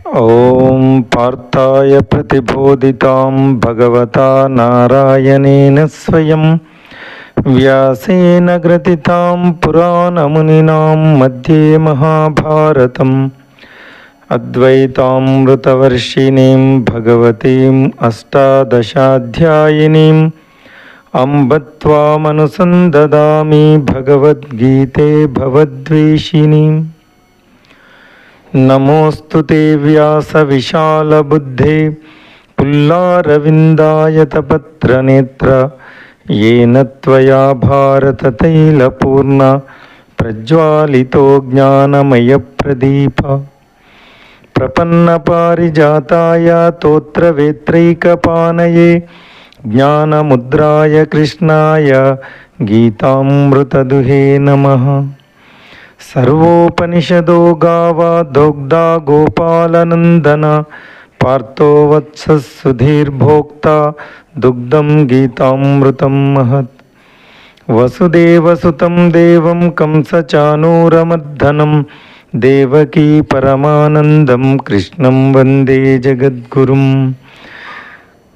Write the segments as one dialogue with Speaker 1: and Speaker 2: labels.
Speaker 1: ఓం పార్థాయ ప్రతిబోధితాం భగవతా నారాయణేన స్వయం వ్యాసేన గ్రథితాం పురాణమునినాం మధ్యే మహాభారతం అద్వైతామృతవర్షిణీం భగవతీం అష్టాదశాధ్యాయినీం అంబ త్వామనుసందదామి భగవద్గీతే భవద్వేషిణీం. నమోऽस्तु ते व्यासविशालबुद्धे पुल्लारविन्दायतपत्रनेत्र येन त्वया भारततैलपूर्ण प्रज्वालितो ज्ञानमयप्रदीप. प्रपन्नपारिजाताय तोत्रवेत्रैकपानये ज्ञानमुद्राय कृष्णाय गीतामृतदुहे नमः. सर्वोपनिषदो गावा दोग्धा गोपालनन्दन पार्थो वत्सः सुधीर्भोक्ता दुग्धं गीतामृतं महत्. वसुदेवसुतं देवं कंसचानूरमर्दनं देवकी परमानन्दं कृष्णं वन्दे जगद्गुरुं.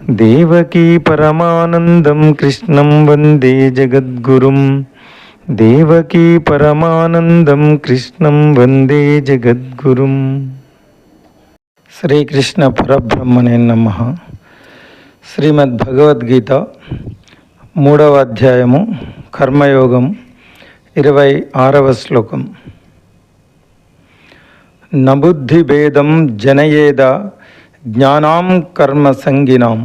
Speaker 1: देवकी परमानन्दं कृष्णं वन्दे जगद्गुरुं. దేవకీ పరమానందం కృష్ణం వందే జగద్గురుం. శ్రీకృష్ణ పరబ్రహ్మణే నమః. శ్రీమద్భగవద్గీత 3వ అధ్యాయము కర్మయోగం 26వ శ్లోకం. నబుద్ధిభేదం జనయేద జ్ఞానాం కర్మ సంగినాం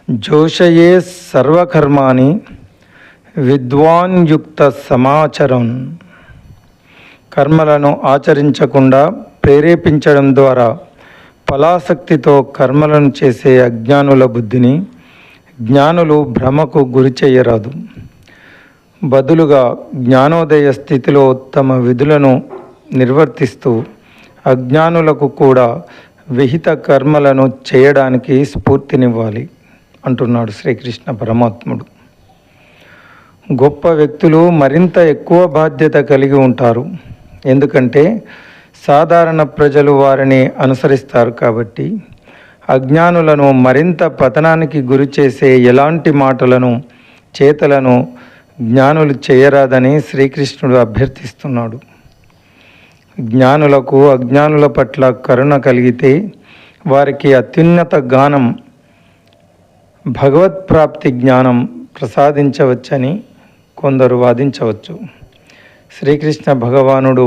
Speaker 1: జోషయే సర్వకర్మాణి విద్వాన్ యుక్త సమాచరం. కర్మలను ఆచరించకుండా ప్రేరేపించడం ద్వారా ఫలాసక్తితో కర్మలను చేసే అజ్ఞానుల బుద్ధిని జ్ఞానులు భ్రమకు గురి చేయరాదు. బదులుగా జ్ఞానోదయ స్థితిలో తమ విధులను నిర్వర్తిస్తూ అజ్ఞానులకు కూడా విహిత కర్మలను చేయడానికి స్ఫూర్తినివ్వాలి అంటున్నాడు శ్రీకృష్ణ పరమాత్ముడు. గొప్ప వ్యక్తులు మరింత ఎక్కువ బాధ్యత కలిగి ఉంటారు, ఎందుకంటే సాధారణ ప్రజలు వారిని అనుసరిస్తారు కాబట్టి. అజ్ఞానులను మరింత పతనానికి గురి చేసే ఎలాంటి మాటలను చేతలను జ్ఞానులు చేయరాదని శ్రీకృష్ణుడు అభ్యర్థిస్తున్నాడు. జ్ఞానులకు అజ్ఞానుల పట్ల కరుణ కలిగితే వారికి అత్యున్నత జ్ఞానం భగవత్ప్రాప్తి జ్ఞానం ప్రసాదించవచ్చని కొందరు వాదించవచ్చు. శ్రీకృష్ణ భగవానుడు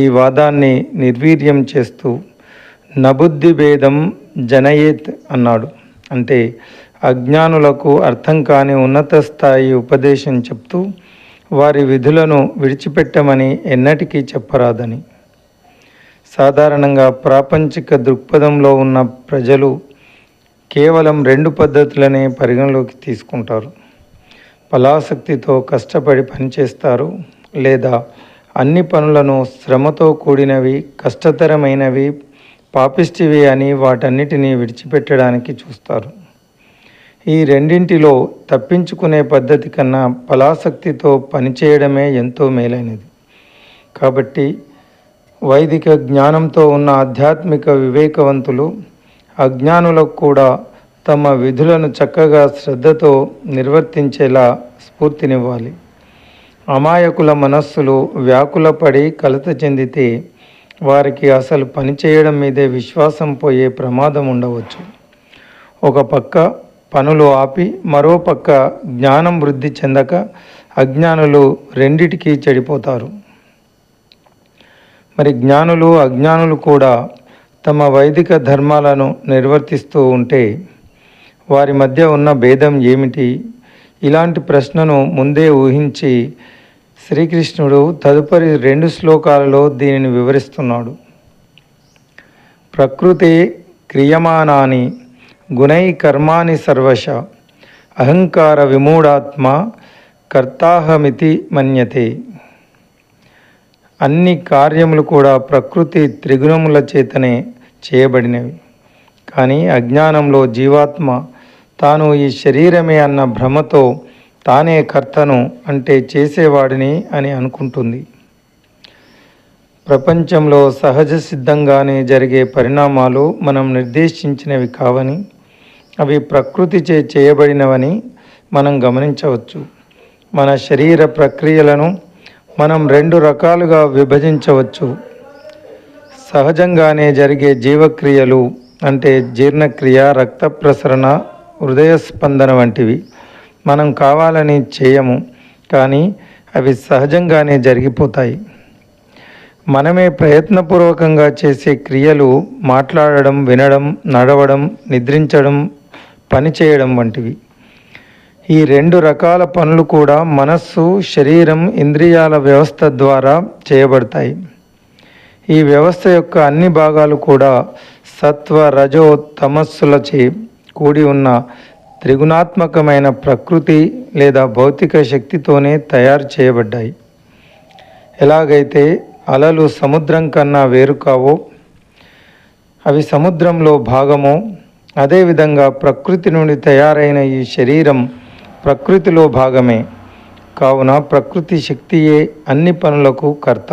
Speaker 1: ఈ వాదాన్ని నిర్వీర్యం చేస్తూ నబుద్ధి భేదం జనయేత్ అన్నాడు. అంటే అజ్ఞానులకు అర్థం కాని ఉన్నత స్థాయి ఉపదేశం చెప్తూ వారి విధులను విడిచిపెట్టమని ఎన్నటికీ చెప్పరాదని. సాధారణంగా ప్రాపంచిక దృక్పథంలో ఉన్న ప్రజలు కేవలం 2 పద్ధతులనే పరిగణలోకి తీసుకుంటారు. ఫలాసక్తితో కష్టపడి పనిచేస్తారు, లేదా అన్ని పనులను శ్రమతో కూడినవి, కష్టతరమైనవి, పాపిష్టివి అని వాటన్నిటినీ విడిచిపెట్టడానికి చూస్తారు. ఈ రెండింటిలో తప్పించుకునే పద్ధతి కన్నా ఫలాసక్తితో పనిచేయడమే ఎంతో మేలైనది. కాబట్టి వైదిక జ్ఞానంతో ఉన్న ఆధ్యాత్మిక వివేకవంతులు అజ్ఞానులకు కూడా తమ విధులను చక్కగా శ్రద్ధతో నిర్వర్తించేలా స్ఫూర్తినివ్వాలి. అమాయకుల మనస్సులు వ్యాకులపడి కలత చెందితే వారికి అసలు పనిచేయడం మీదే విశ్వాసం పోయే ప్రమాదం ఉండవచ్చు. ఒక పక్క పనులు ఆపి మరో పక్క జ్ఞానం వృద్ధి చెందక అజ్ఞానులు రెండిటికీ చెడిపోతారు. మరి జ్ఞానులు అజ్ఞానులు కూడా తమ వైదిక ధర్మాలను నిర్వర్తిస్తూ ఉంటే వారి మధ్య ఉన్న భేదం ఏమిటి? ఇలాంటి ప్రశ్నను ముందే ఊహించి శ్రీకృష్ణుడు తదుపరి 2 శ్లోకాలలో దీనిని వివరిస్తున్నాడు. ప్రకృతే క్రియమానాని గుణై కర్మాని సర్వశ అహంకార విమూఢాత్మ కర్తాహమితి మన్యతే. అన్ని కార్యములు కూడా ప్రకృతి త్రిగుణముల చేతనే చేయబడినవి. కానీ అజ్ఞానంలో జీవాత్మ తాను ఈ శరీరమే అన్న భ్రమతో తానే కర్తను అంటే చేసేవాడిని అని అనుకుంటుంది. ప్రపంచంలో సహజ సిద్ధంగానే జరిగే పరిణామాలు మనం నిర్దేశించినవి కావని, అవి ప్రకృతిచే చేయబడినవని మనం గమనించవచ్చు. మన శరీర ప్రక్రియలను మనం రెండు రకాలుగా విభజించవచ్చు. సహజంగానే జరిగే జీవక్రియలు అంటే జీర్ణక్రియ, రక్త ప్రసరణ, హృదయ స్పందన వంటివి మనం కావాలని చేయము, కానీ అవి సహజంగానే జరిగిపోతాయి. మనమే ప్రయత్నపూర్వకంగా చేసే క్రియలు మాట్లాడడం, వినడం, నడవడం, నిద్రించడం, పనిచేయడం వంటివి. ఈ రెండు రకాల పనులు కూడా మనస్సు, శరీరం, ఇంద్రియాల వ్యవస్థ ద్వారా చేయబడతాయి. ఈ వ్యవస్థ యొక్క అన్ని భాగాలు కూడా సత్వ, రజో, తమస్సులచే కూడి ఉన్న త్రిగుణాత్మకమైన ప్రకృతి లేదా భౌతిక శక్తితోనే తయారు చేయబడ్డాయి. ఎలాగైతే అలలు సముద్రం కన్నా వేరు కావో, అవి సముద్రంలో భాగమో, అదేవిధంగా ప్రకృతి నుండి తయారైన ఈ శరీరం ప్రకృతిలో భాగమే. కావున ప్రకృతి శక్తియే అన్ని పనులకు కర్త.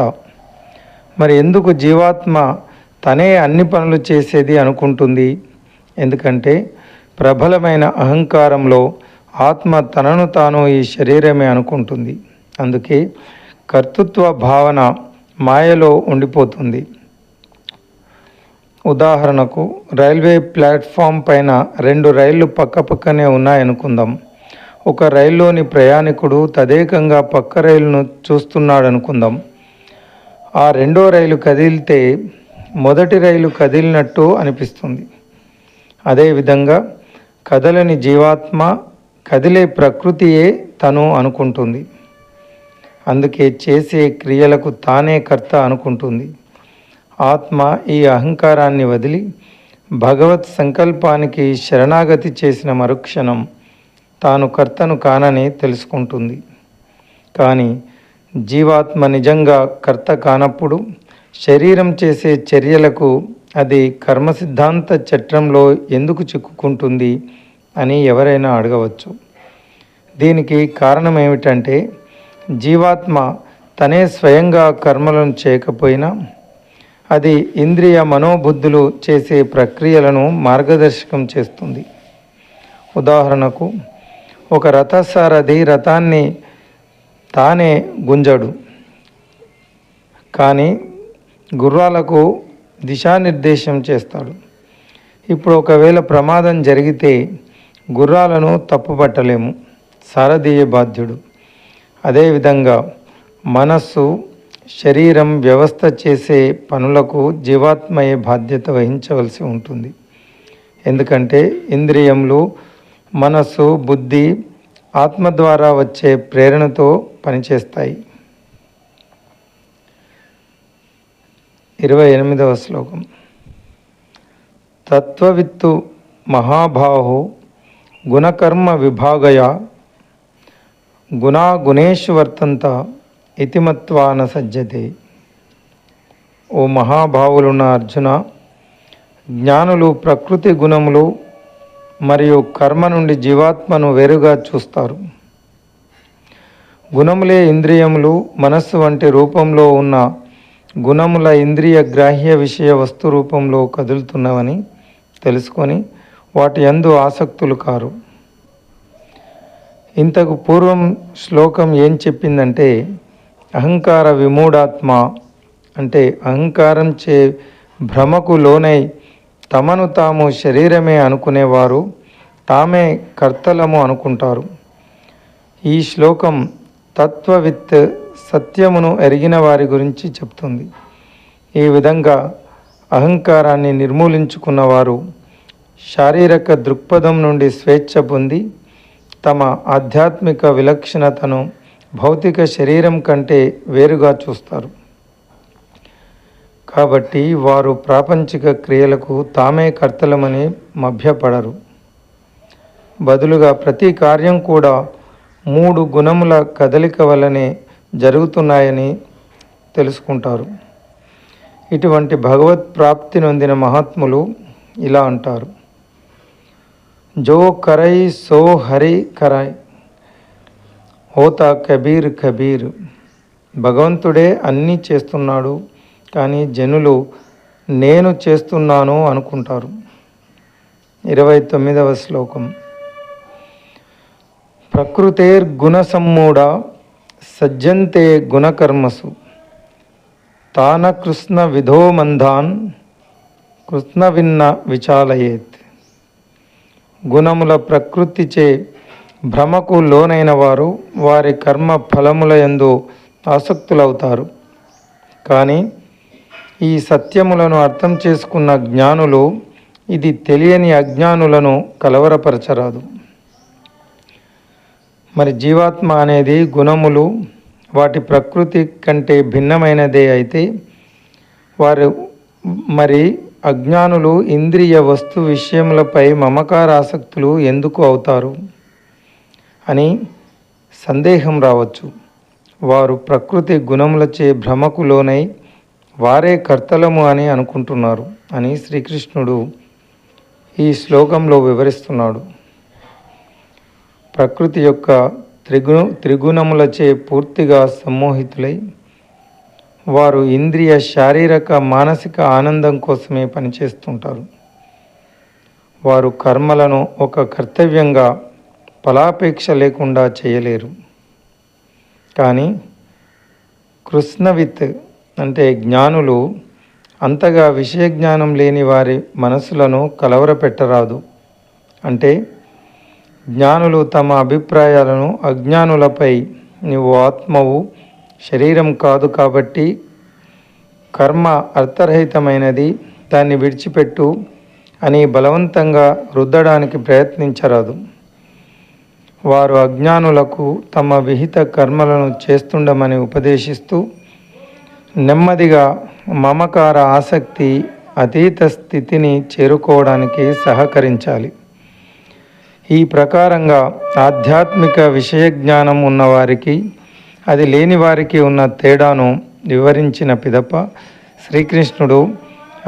Speaker 1: మరి ఎందుకు జీవాత్మ తనే అన్ని పనులు చేసేది అనుకుంటుంది? ఎందుకంటే ప్రబలమైన అహంకారంలో ఆత్మ తనను తాను ఈ శరీరమే అనుకుంటుంది. అందుకే కర్తృత్వ భావన మాయలో ఉండిపోతుంది. ఉదాహరణకు, రైల్వే ప్లాట్ఫామ్ పైన రెండు రైళ్లు పక్కపక్కనే ఉన్నాయనుకుందాం. ఒక రైల్లోని ప్రయాణికుడు తదేకంగా పక్క రైలును చూస్తున్నాడనుకుందాం. ఆ రెండో రైలు కదిలితే మొదటి రైలు కదిలినట్టు అనిపిస్తుంది. అదేవిధంగా కదలని జీవాత్మ కదిలే ప్రకృతియే తను అనుకుంటుంది. అందుకే చేసే క్రియలకు తానే కర్త అనుకుంటుంది. ఆత్మ ఈ అహంకారాన్ని వదిలి భగవత్ సంకల్పానికి శరణాగతి చేసిన మరుక్షణం తాను కర్తను కానని తెలుసుకుంటుంది. కానీ జీవాత్మ నిజంగా కర్త కానప్పుడు శరీరం చేసే చర్యలకు అది కర్మ సిద్ధాంత చట్రంలో ఎందుకు చిక్కుకుంటుంది అని ఎవరైనా అడగవచ్చు. దీనికి కారణం ఏమిటంటే, జీవాత్మ తనే స్వయంగా కర్మలను చేయకపోయినా అది ఇంద్రియ మనోబుద్ధులు చేసే ప్రక్రియలను మార్గదర్శకం చేస్తుంది. ఉదాహరణకు, ఒక రథసారథి రథాన్ని తానే గుంజడు, కానీ గుర్రాలకు దిశానిర్దేశం చేస్తాడు. ఇప్పుడు ఒకవేళ ప్రమాదం జరిగితే గుర్రాలను తప్పుపట్టలేము, సారథియే బాధ్యుడు. అదేవిధంగా మనస్సు, శరీరం, వ్యవస్థ చేసే పనులకు జీవాత్మయే బాధ్యత వహించవలసి ఉంటుంది. ఎందుకంటే ఇంద్రియములు, మనస్సు, బుద్ధి ఆత్మ ద్వారా వచ్చే ప్రేరణతో పనిచేస్తాయి. 28వ శ్లోకం. తత్వవిత్తు మహాబాహో గుణకర్మ విభాగయ గుణాగుణేషు వర్తంత ఇతిమత్వాన సజ్జతే. ఓ మహాభావులున్న అర్జున, జ్ఞానులు ప్రకృతి గుణములు మరియు కర్మ నుండి జీవాత్మను వేరుగా చూస్తారు. గుణములే ఇంద్రియములు, మనస్సు వంటి రూపంలో ఉన్న గుణముల ఇంద్రియ గ్రాహ్య విషయ వస్తు రూపంలో కదులుతున్నవని తెలుసుకొని వాటి యందు ఆసక్తులు కారు. ఇంతకు పూర్వం శ్లోకం ఏం చెప్పిందంటే, అహంకార విమూఢాత్మ అంటే అహంకారం చే భ్రమకు లోనై తమను తాము శరీరమే అనుకునేవారు తామే కర్తలము అనుకుంటారు. ఈ శ్లోకం తత్వవిత్, సత్యమును ఎరిగిన వారి గురించి చెప్తుంది. ఈ విధంగా అహంకారాన్ని నిర్మూలించుకున్నవారు శారీరక దృక్పథం నుండి స్వేచ్ఛ పొంది తమ ఆధ్యాత్మిక విలక్షణతను భౌతిక శరీరం కంటే వేరుగా చూస్తారు. కాబట్టి వారు ప్రాపంచిక క్రియలకు తామే కర్తలమని మభ్యపడరు. బదులుగా ప్రతి కార్యం కూడా 3 గుణముల కదలిక వల్లనే జరుగుతున్నాయని తెలుసుకుంటారు. ఇటువంటి భగవత్ ప్రాప్తి నొందిన మహాత్ములు ఇలా అంటారు: జో కరై సో హరి కరై, హోతా కబీర్ కబీర్. భగవంతుడే అన్నీ చేస్తున్నాడు, కానీ జనులు నేను చేస్తున్నాను అనుకుంటారు. 29వ శ్లోకం. ప్రకృతేర్గుణసమ్మూఢ సజ్జంతే గుణకర్మసు తాన కృష్ణ విధో మందాన్ కృష్ణవిన్న విచాలయేత్. గుణముల ప్రకృతిచే భ్రమకు లోనైన వారు వారి కర్మ ఫలముల యందు ఆసక్తులవుతారు. కానీ ఈ సత్యములను అర్థం చేసుకున్న జ్ఞానులు ఇది తెలియని అజ్ఞానులను కలవరపరచరాదు. మరి జీవాత్మ అనేది గుణములు వాటి ప్రకృతి కంటే భిన్నమైనదే అయితే వారు మరి అజ్ఞానులు ఇంద్రియ వస్తు విషయములపై మమకారాసక్తులు ఎందుకు అవుతారు అని సందేహం రావచ్చు. వారు ప్రకృతి గుణములచే భ్రమకు లోనై వారే కర్తలము అని అనుకుంటున్నారు అని శ్రీకృష్ణుడు ఈ శ్లోకంలో వివరిస్తున్నాడు. ప్రకృతి యొక్క త్రిగుణములచే పూర్తిగా సమ్మోహితులై వారు ఇంద్రియ శారీరక మానసిక ఆనందం కోసమే పనిచేస్తుంటారు. వారు కర్మలను ఒక కర్తవ్యంగా ఫలాపేక్ష లేకుండా చేయలేరు. కానీ కృష్ణవిత్ అంటే జ్ఞానులు అంతగా విషయ జ్ఞానం లేని వారి మనసులను కలవరపెట్టరాదు. అంటే జ్ఞానులు తమ అభిప్రాయాలను అజ్ఞానులపై నీవు ఆత్మవు శరీరం కాదు కాబట్టి కర్మ అర్థరహితమైనది దాన్ని విడిచిపెట్టు అని బలవంతంగా రుద్దడానికి ప్రయత్నించరాదు. వారు అజ్ఞానులకు తమ విహిత కర్మలను చేస్తుండమని ఉపదేశిస్తూ నెమ్మదిగా మమకార ఆసక్తి అతీత స్థితిని చేరుకోవడానికి సహకరించాలి. ఈ ప్రకారంగా ఆధ్యాత్మిక విషయ జ్ఞానం ఉన్నవారికి అది లేని వారికి ఉన్న తేడాను వివరించిన పిదప శ్రీకృష్ణుడు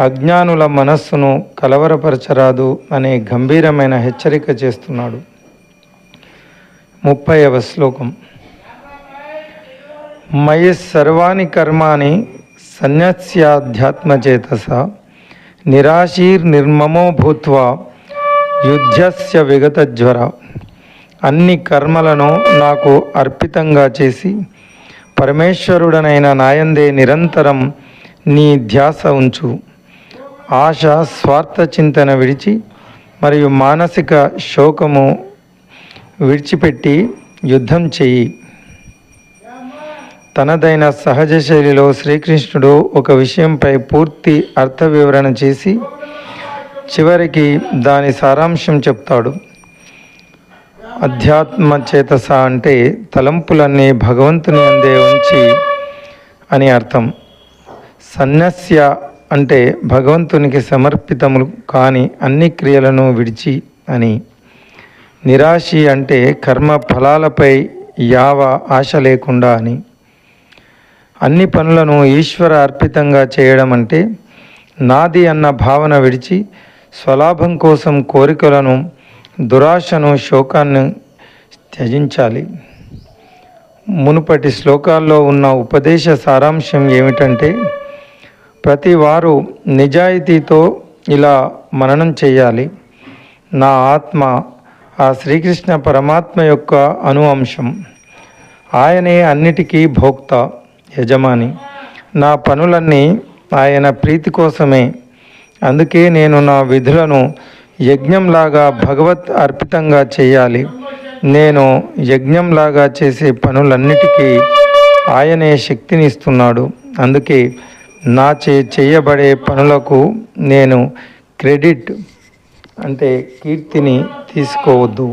Speaker 1: అజ్ఞానుల మనస్సును కలవరపరచరాదు అనే గంభీరమైన హెచ్చరిక చేస్తున్నాడు. 30వ శ్లోకం. మయి సర్వాణి కర్మాణి సన్యస్యాధ్యాత్మచేతస నిరాశీర్నిర్మమో భూత్వా యుద్ధస్య విగతజ్వర. అన్ని కర్మలను నాకు అర్పితంగా చేసి పరమేశ్వరుడనైన నాయందే నిరంతరం నీ ధ్యాస ఉంచు. ఆశ స్వార్థ చింతన విడిచి మరియు మానసిక శోకము విడిచిపెట్టి యుద్ధం చెయ్యి. తనదైన సహజ శైలిలో శ్రీకృష్ణుడు ఒక విషయంపై పూర్తి అర్థ వివరణ చేసి చివరికి దాని సారాంశం చెప్తాడు. అధ్యాత్మ చేతస అంటే తలంపులన్నీ భగవంతుని అందే ఉంచి అని అర్థం. సన్యస్య అంటే భగవంతునికి సమర్పితములు కాని అన్ని క్రియలను విడిచి అని. నిరాశి అంటే కర్మ ఫలాలపై యావ ఆశ లేకుండా అని. అన్ని పనులను ఈశ్వర అర్పితంగా చేయడం అంటే నాది అన్న భావన విడిచి స్వలాభం కోసం కోరికలను, దురాశను, శోకాన్ని త్యజించాలి. మునుపటి శ్లోకాల్లో ఉన్న ఉపదేశ సారాంశం ఏమిటంటే ప్రతి వారు నిజాయితీతో ఇలా మననం చేయాలి. నా ఆత్మ ఆ శ్రీకృష్ణ పరమాత్మ యొక్క అనువంశం. ఆయనే అన్నిటికీ భోక్త, యజమాని. నా పనులన్నీ ఆయన ప్రీతి కోసమే. అందుకే నేను నా విధులను యజ్ఞంలాగా భగవత్ అర్పితంగా చేయాలి. నేను యజ్ఞంలాగా చేసే పనులన్నిటికీ ఆయనే శక్తిని ఇస్తున్నాడు. అందుకే నాచే చేయబడే పనులకు నేను క్రెడిట్ అంటే కీర్తిని తీసుకోవద్దు.